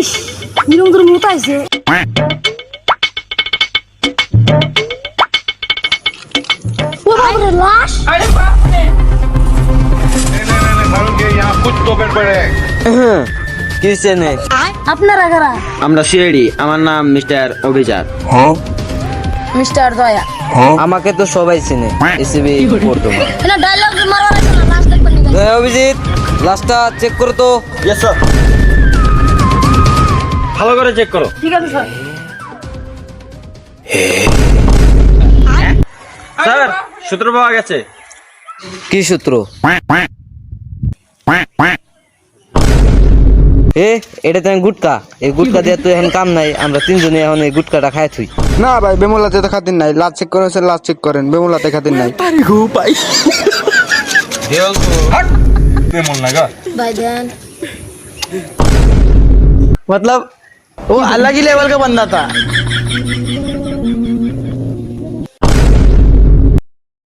ইস নিরম তোর মতো আইছে ও বাবা লাশ अरे बाप रे नहीं मालूम कि यहाँ कुछ तो गड़बड़ है। কিসে নেই আপনারা কারা আমরা সিএডি আমার নাম মিস্টার অভিজাত মিস্টার দয়া আমাকে তো সবাই চিনে এসিবি করতো না ডায়লগ মারবার আছে না লাশ দেখবেন নি অভিজিৎ লাস্টটা চেক করো তো ইয়েস স্যার ভালো করে চেক করো ঠিক আছে স্যার স্যার সূত্র পাওয়া গেছে কি সূত্র এটা তো গুটকা এই গুটকা দিয়ে তো এখন কাম নাই আমরা তিনজনে এখন এই গুটকাটা খাই থুই না ভাই বেমুলাতে তো খাতির নাই লাস্ট চেক করেছে লাস্ট চেক করেন বেমুলাতে খাতির নাই भाई जान मतलब वो अलग ही लेवल का बंदा था।